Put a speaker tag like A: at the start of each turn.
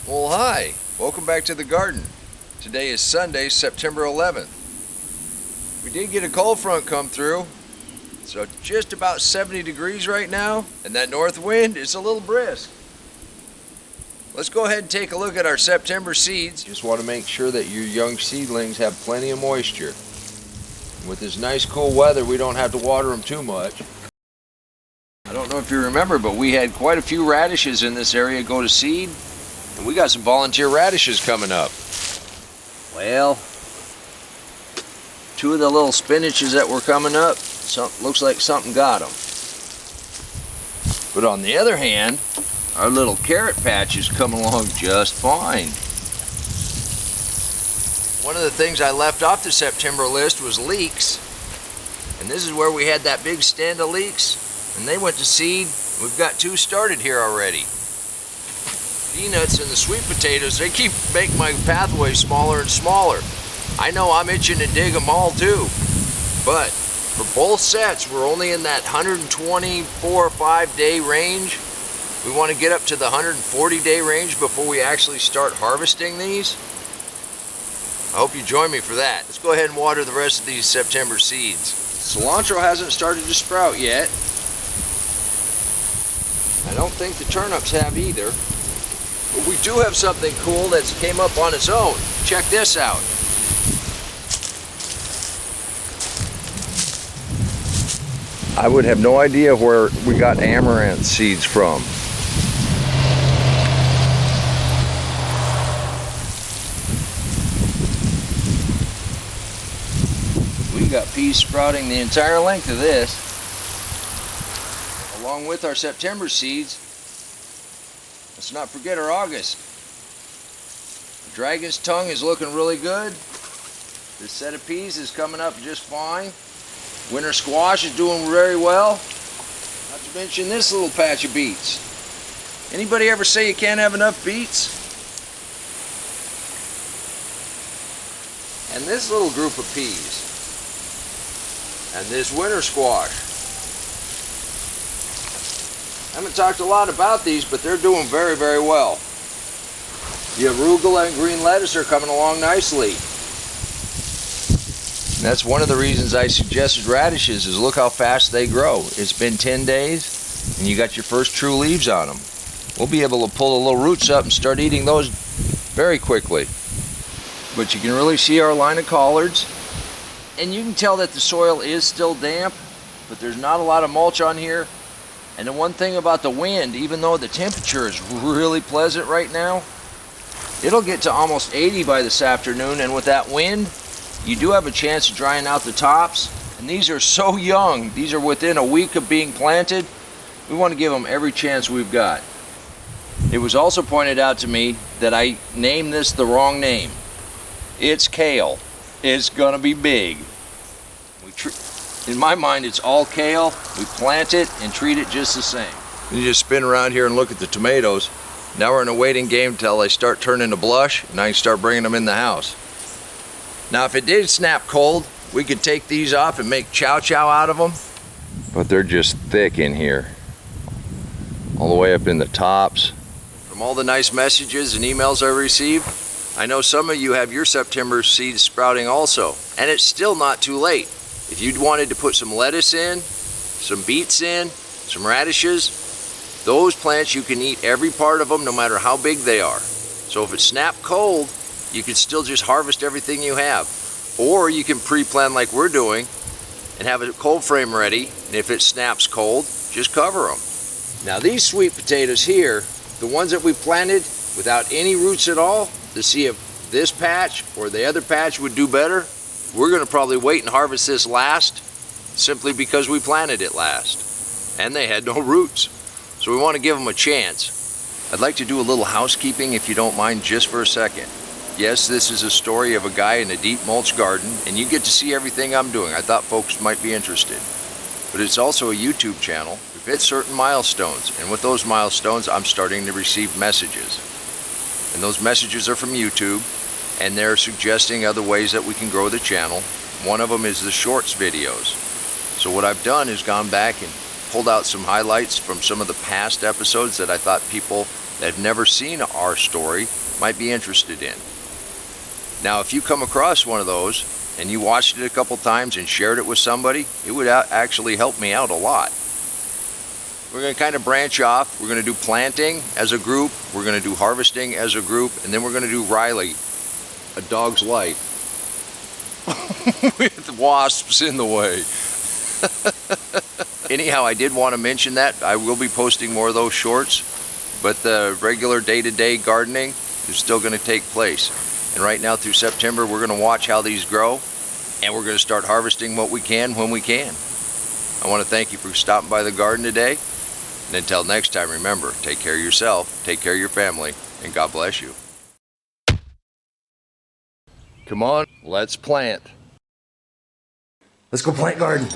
A: Well, hi. Welcome back to the garden. Today is Sunday, September 11th. We did get a cold front come through, so just about 70 degrees right now, and that north wind is a little brisk. Let's go ahead and take a look at our September seeds. Just want to make sure that your young seedlings have plenty of moisture. With this nice cool weather, we don't have to water them too much. I don't know if you remember, but we had quite a few radishes in this area go to seed. And we got some volunteer radishes coming up. Well, two of the little spinaches that were coming up, looks like something got them. But on the other hand, our little carrot patch is coming along just fine. One of the things I left off the September list was leeks. And this is where we had that big stand of leeks. And they went to seed. We've got two started here already. Peanuts and the sweet potatoes, they keep making my pathway smaller and smaller. I know I'm itching to dig them all too, but for both sets, we're only in that 124 or 5 day range. We want to get up to the 140 day range before we actually start harvesting these. I hope you join me for that. Let's go ahead and water the rest of these September seeds. Cilantro hasn't started to sprout yet. I don't think the turnips have either. But we do have something cool that's came up on its own. Check this out. I would have no idea where we got amaranth seeds from. We got peas sprouting the entire length of this. Along with our September seeds, let's not forget our August. The dragon's tongue is looking really good. This set of peas is coming up just fine. Winter squash is doing very well. Not to mention this little patch of beets. Anybody ever say you can't have enough beets? And this little group of peas. And this winter squash. I haven't talked a lot about these, but they're doing very, very well. The arugula and green lettuce are coming along nicely. And that's one of the reasons I suggested radishes, is look how fast they grow. It's been 10 days, and you got your first true leaves on them. We'll be able to pull the little roots up and start eating those very quickly. But you can really see our line of collards, and you can tell that the soil is still damp, but there's not a lot of mulch on here. And the one thing about the wind, even though the temperature is really pleasant right now, it'll get to almost 80 by this afternoon, and with that wind, you do have a chance of drying out the tops. And these are so young. These are within a week of being planted. We want to give them every chance we've got. It was also pointed out to me that I named this the wrong name. It's kale. It's gonna be big. In my mind, it's all kale. We plant it and treat it just the same. You just spin around here and look at the tomatoes. Now we're in a waiting game until they start turning to blush, and I can start bringing them in the house. Now, if it did snap cold, we could take these off and make chow chow out of them. But they're just thick in here, all the way up in the tops. From all the nice messages and emails I received, I know some of you have your September seeds sprouting also, and it's still not too late. If you wanted to put some lettuce in, some beets in, some radishes, those plants you can eat every part of them no matter how big they are. So if it snapped cold, you can still just harvest everything you have. Or you can pre-plan like we're doing and have a cold frame ready, and if it snaps cold, just cover them. Now these sweet potatoes here, the ones that we planted without any roots at all, to see if this patch or the other patch would do better, we're going to probably wait and harvest this last, simply because we planted it last. And they had no roots. So we want to give them a chance. I'd like to do a little housekeeping, if you don't mind, just for a second. Yes, this is a story of a guy in a deep mulch garden, and you get to see everything I'm doing. I thought folks might be interested. But it's also a YouTube channel. We've hit certain milestones, and with those milestones, I'm starting to receive messages. And those messages are from YouTube, and they're suggesting other ways that we can grow the channel. One of them is the shorts videos. So what I've done is gone back and pulled out some highlights from some of the past episodes that I thought people that have never seen our story might be interested in. Now, if you come across one of those and you watched it a couple times and shared it with somebody, it would actually help me out a lot. We're going to kind of branch off. We're going to do planting as a group, we're going to do harvesting as a group, and then we're going to do Riley, A Dog's Life, with wasps in the way. Anyhow, I did want to mention that. I will be posting more of those shorts, but the regular day-to-day gardening is still going to take place. And right now through September, we're going to watch how these grow, and we're going to start harvesting what we can when we can. I want to thank you for stopping by the garden today. And until next time, remember, take care of yourself, take care of your family, and God bless you. Come on, let's plant.
B: Let's go plant garden.